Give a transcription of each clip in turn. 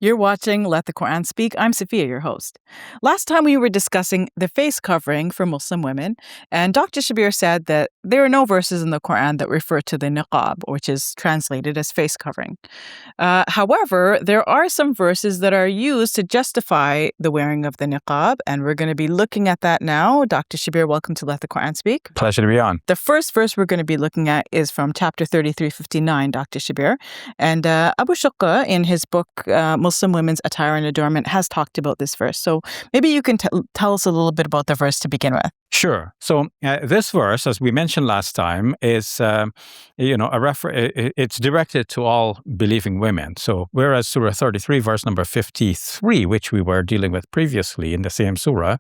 You're watching Let the Quran Speak. I'm Safiyyah, your host. Last time we were discussing the face covering for Muslim women, and Dr. Shabir said that there are no verses in the Quran that refer to the niqab, which is translated as face covering. However, there are some verses that are used to justify the wearing of the niqab, and we're going to be looking at that now. Dr. Shabir, welcome to Let the Quran Speak. Pleasure to be on. The first verse we're going to be looking at is from chapter 3359, Dr. Shabir. And Abu Shuqqah, in his book, Muslim Women's Attire and Adornment, has talked about this verse. So maybe you can tell us a little bit about the verse to begin with. Sure. So this verse, as we mentioned last time, is it's directed to all believing women. So whereas Surah 33, verse number 53, which we were dealing with previously in the same surah,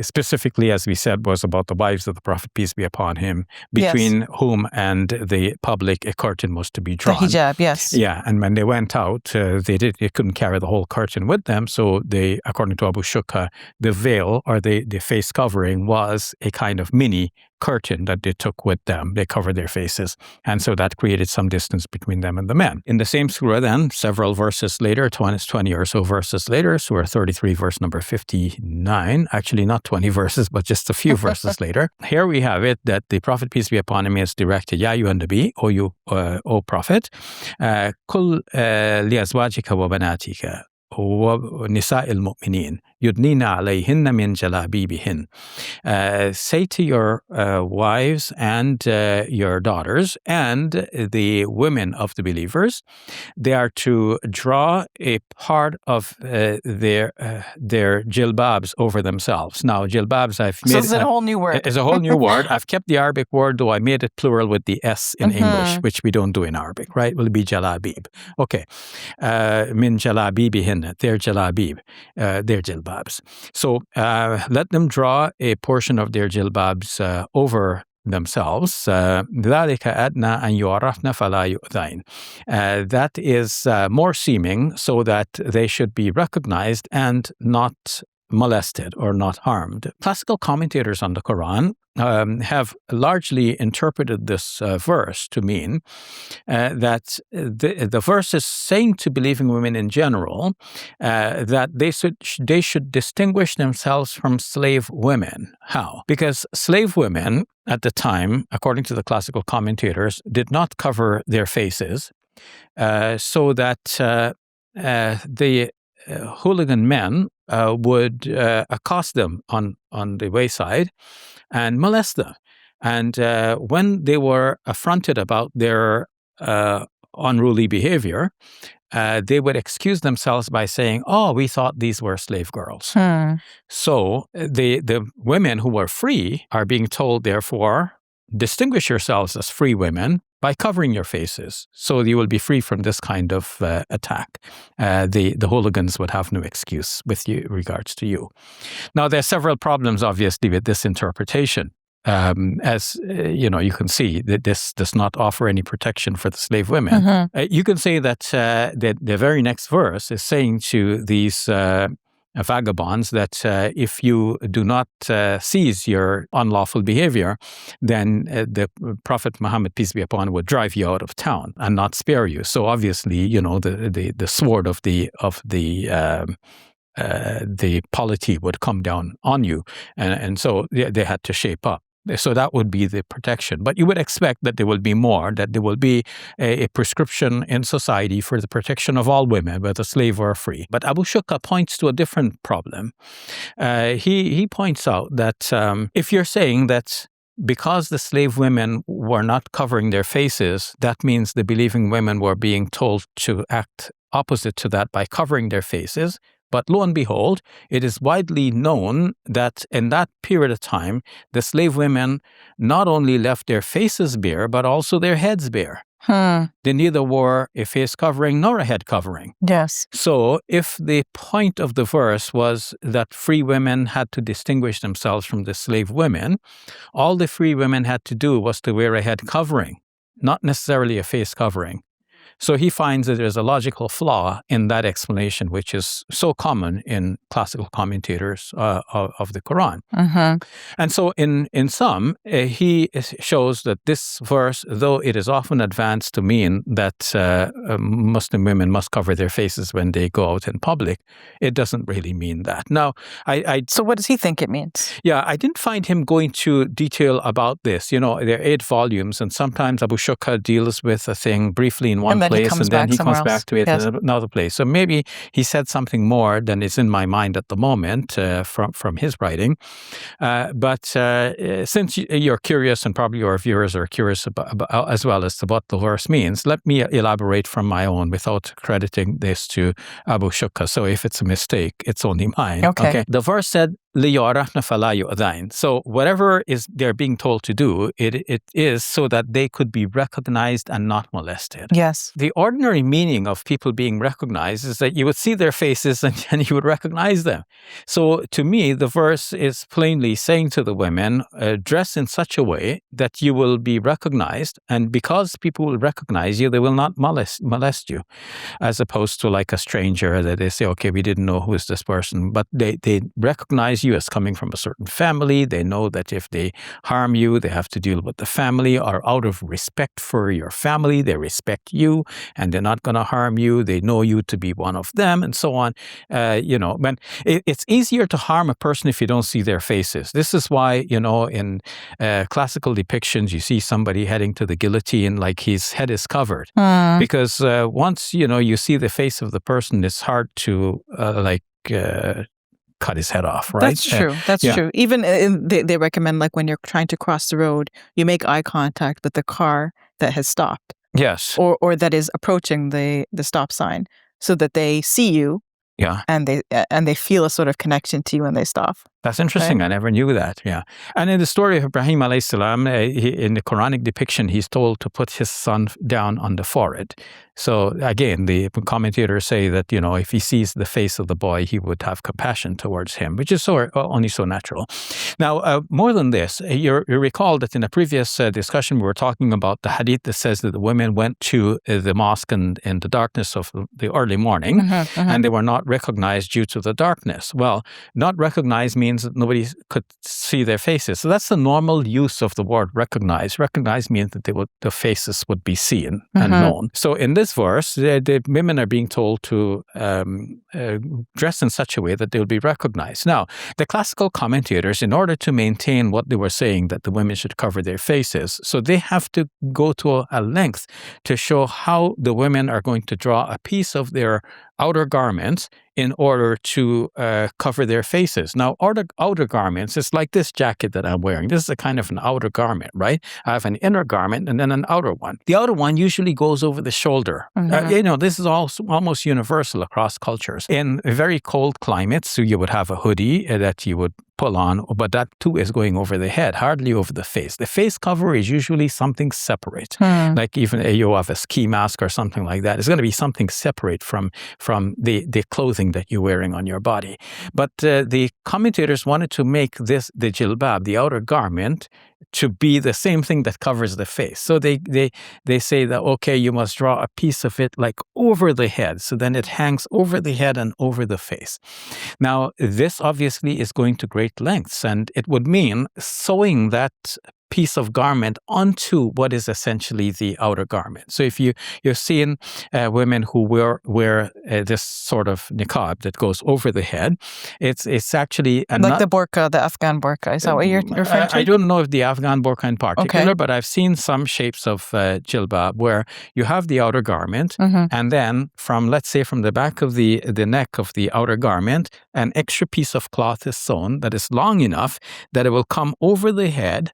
specifically, as we said, was about the wives of the Prophet, peace be upon him, between whom and the public a curtain was to be drawn. The hijab, yes. Yeah, and when they went out, they couldn't carry the whole curtain with them. So they, according to Abu Shuqqah, the veil or the face covering was a kind of mini curtain that they took with them. They covered their faces. And so that created some distance between them and the men. In the same surah then, several verses later, 20 or so verses later, Surah 33, verse number 59, actually not 20 verses, but just a few verses later, here we have it that the Prophet, peace be upon him, is directed, Ya ayyuhan nabi, O Prophet, Kul liazwajika wa banatika وَنِسَاءِ الْمُؤْمِنِينَ يُدْنِينَ عَلَيْهِنَّ مِنْ جَلَابِيبِهِنَّ. Say to your wives and your daughters and the women of the believers, they are to draw a part of their jilbabs over themselves. Now, jilbabs, I've made... So it's a whole new word. It's a whole new word. I've kept the Arabic word, though I made it plural with the S in English, which we don't do in Arabic, right? It will be jalabib. Okay. Min jalabibihin. Their jalabib, their jilbabs. So let them draw a portion of their jilbabs over themselves. ذَلِكَ أَدْنَى أَنْ يُعْرَفْنَ فَلَا يُؤْذَيْنَ. That is more seeming so that they should be recognized and not molested or not harmed. Classical commentators on the Quran have largely interpreted this verse to mean that the verse is saying to believing women in general that they should distinguish themselves from slave women. How? Because slave women at the time, according to the classical commentators, did not cover their faces so that the hooligan men would accost them on the wayside and molest them. And when they were affronted about their unruly behavior, they would excuse themselves by saying, oh, we thought these were slave girls. So the women who were free are being told, therefore, distinguish yourselves as free women by covering your faces, so you will be free from this kind of attack. The hooligans would have no excuse with regards to you. Now, there are several problems, obviously, with this interpretation. As you can see that this does not offer any protection for the slave women. You can say that the very next verse is saying to these vagabonds that if you do not cease your unlawful behavior, then the Prophet Muhammad, peace be upon him, would drive you out of town and not spare you. So obviously, the sword of the polity would come down on you, and so they had to shape up. So that would be the protection. But you would expect that there will be more, that there will be a prescription in society for the protection of all women, whether slave or free. But Abu Shuqqah points to a different problem. He points out that if you're saying that because the slave women were not covering their faces, that means the believing women were being told to act opposite to that by covering their faces. But lo and behold, it is widely known that in that period of time, the slave women not only left their faces bare, but also their heads bare. They neither wore a face covering nor a head covering. Yes. So if the point of the verse was that free women had to distinguish themselves from the slave women, all the free women had to do was to wear a head covering, not necessarily a face covering. So he finds that there's a logical flaw in that explanation, which is so common in classical commentators of the Quran. And so in sum, he shows that this verse, though it is often advanced to mean that Muslim women must cover their faces when they go out in public, it doesn't really mean that. Now, So what does he think it means? Yeah, I didn't find him going to detail about this. You know, there are 8 volumes, and sometimes Abu Shuqqah deals with a thing briefly in one place, and then he comes back to it in another place. So maybe he said something more than is in my mind at the moment from his writing. But since you're curious, and probably your viewers are curious about as well as to what the verse means, let me elaborate from my own without crediting this to Abu Shuqqah. So if it's a mistake, it's only mine. Okay. The verse said, لِيُعْرَفْنَ فَلَا يُؤْذَيْنَ. So whatever is they're being told to do, it is so that they could be recognized and not molested. Yes. The ordinary meaning of people being recognized is that you would see their faces and you would recognize them. So to me, the verse is plainly saying to the women, dress in such a way that you will be recognized, and because people will recognize you, they will not molest you, as opposed to like a stranger that they say, okay, we didn't know who is this person, but they recognize you as coming from a certain family. They know that if they harm you, they have to deal with the family, or out of respect for your family, they respect you and they're not going to harm you. They know you to be one of them, and so on. But it's easier to harm a person if you don't see their faces. This is why, in classical depictions, you see somebody heading to the guillotine, like his head is covered. Because once, you see the face of the person, it's hard to cut his head off, right? That's true. That's true. Even they recommend, like, when you're trying to cross the road, you make eye contact with the car that has stopped. Yes. Or that is approaching the stop sign, so that they see you. Yeah. And they feel a sort of connection to you when they stop. That's interesting. Right? I never knew that. Yeah. And in the story of Ibrahim alayhi salam, in the Quranic depiction, he's told to put his son down on the forehead. So again, the commentators say that, if he sees the face of the boy, he would have compassion towards him, which is only so natural. Now, more than this, you recall that in a previous discussion, we were talking about the hadith that says that the women went to the mosque in the darkness of the early morning, and they were not recognized due to the darkness. Well, not recognized means that nobody could see their faces. So that's the normal use of the word recognize. Recognize means that the faces would be seen and known. So in this verse, the women are being told to dress in such a way that they'll be recognized. Now, the classical commentators, in order to maintain what they were saying, that the women should cover their faces, so they have to go to a length to show how the women are going to draw a piece of their outer garments in order to cover their faces. Now, outer garments is like this jacket that I'm wearing. This is a kind of an outer garment, right? I have an inner garment and then an outer one. The outer one usually goes over the shoulder. This is also almost universal across cultures. In very cold climates, so you would have a hoodie that you would pull on, but that too is going over the head, hardly over the face. The face cover is usually something separate, like even you have a ski mask or something like that. It's going to be something separate from the clothing that you're wearing on your body. But the commentators wanted to make the jilbab, the outer garment, to be the same thing that covers the face. So they say that, okay, you must draw a piece of it like over the head. So then it hangs over the head and over the face. Now, this obviously is going to great lengths, and it would mean sewing that piece of garment onto what is essentially the outer garment. So if you're seeing women who wear this sort of niqab that goes over the head, it's actually like the burqa, the Afghan burqa. Is that what you're referring to? I don't know if the Afghan burqa in particular, but I've seen some shapes of jilbab where you have the outer garment, and then let's say from the back of the neck of the outer garment, an extra piece of cloth is sewn that is long enough that it will come over the head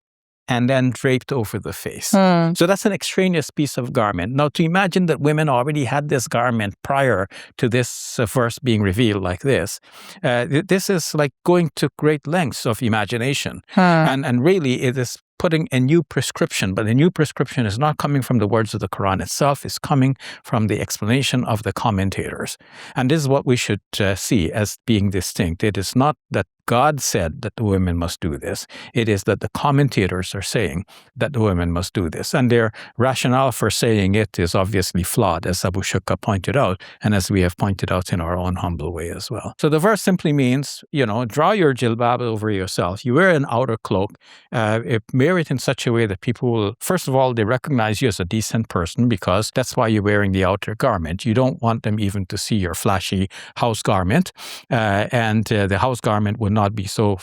and then draped over the face. So that's an extraneous piece of garment. Now, to imagine that women already had this garment prior to this verse being revealed like this, this is like going to great lengths of imagination. And really, it is putting a new prescription, but the new prescription is not coming from the words of the Quran itself, it's coming from the explanation of the commentators. And this is what we should see as being distinct. It is not that God said that the women must do this. It is that the commentators are saying that the women must do this. And their rationale for saying it is obviously flawed, as Abu Shuqqah pointed out, and as we have pointed out in our own humble way as well. So the verse simply means, draw your jilbab over yourself. You wear an outer cloak. Wear it in such a way that people will, first of all, they recognize you as a decent person, because that's why you're wearing the outer garment. You don't want them even to see your flashy house garment. And the house garment would not be so,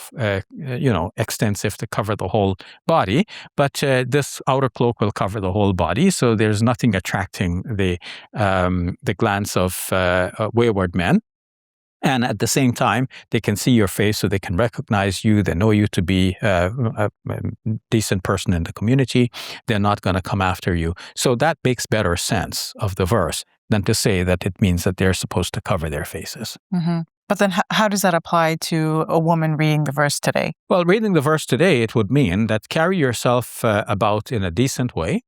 extensive to cover the whole body. But this outer cloak will cover the whole body. So there's nothing attracting the glance of wayward men. And at the same time, they can see your face, so they can recognize you. They know you to be a decent person in the community. They're not going to come after you. So that makes better sense of the verse than to say that it means that they're supposed to cover their faces. Mm-hmm. But then how does that apply to a woman reading the verse today? Well, reading the verse today, it would mean that carry yourself about in a decent way,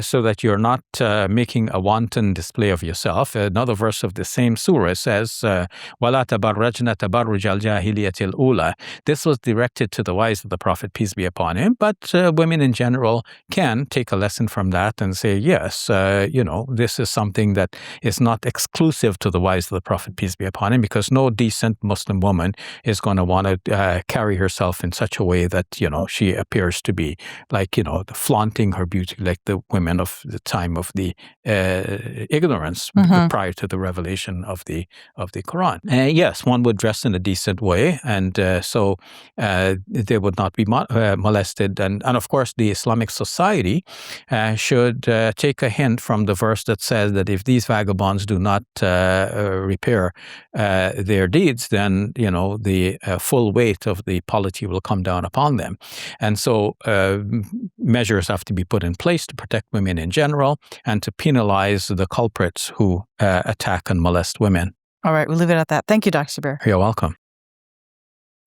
so that you're not making a wanton display of yourself. Another verse of the same surah says, وَلَا تَبَرَّجْنَ تَبَرُّجَ الْجَاهِلِيَّةِ الْأُولَى. This was directed to the wives of the Prophet, peace be upon him, but women in general can take a lesson from that and say, yes, this is something that is not exclusive to the wives of the Prophet, peace be upon him, because no decent Muslim woman is going to want to carry herself in such a way that, she appears to be like, flaunting her beauty like the women of the time of the ignorance prior to the revelation of the Quran. Yes, one would dress in a decent way, and so they would not be molested. And of course, the Islamic society should take a hint from the verse that says that if these vagabonds do not repair their deeds, then the full weight of the polity will come down upon them. And so measures have to be put in place to protect women in general and to penalize the culprits who attack and molest women. All right, we'll leave it at that. Thank you, Dr. Shabir. You're welcome.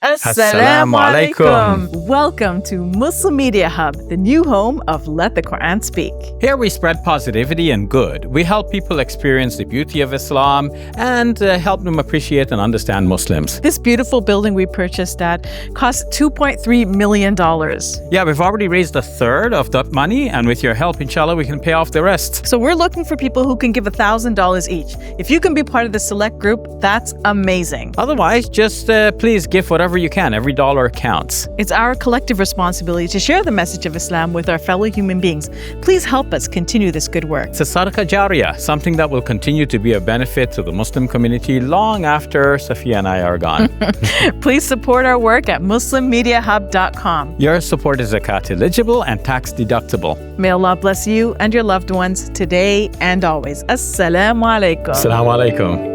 Assalamu alaikum. Welcome to Muslim Media Hub, the new home of Let the Quran Speak. Here we spread positivity and good. We help people experience the beauty of Islam and help them appreciate and understand Muslims. This beautiful building we purchased at cost $2.3 million. Yeah, we've already raised a third of that money, and with your help, inshallah, we can pay off the rest. So we're looking for people who can give $1,000 each. If you can be part of the select group, that's amazing. Otherwise, just please give whatever you can. Every dollar counts. It's our collective responsibility to share the message of Islam with our fellow human beings. Please help us continue this good work. It's a sadaqah jariyah, something that will continue to be a benefit to the Muslim community long after Safiyyah and I are gone. Please support our work at muslimmediahub.com. Your support is zakat eligible and tax deductible. May Allah bless you and your loved ones today and always. Assalamu alaikum. Assalamu alaikum.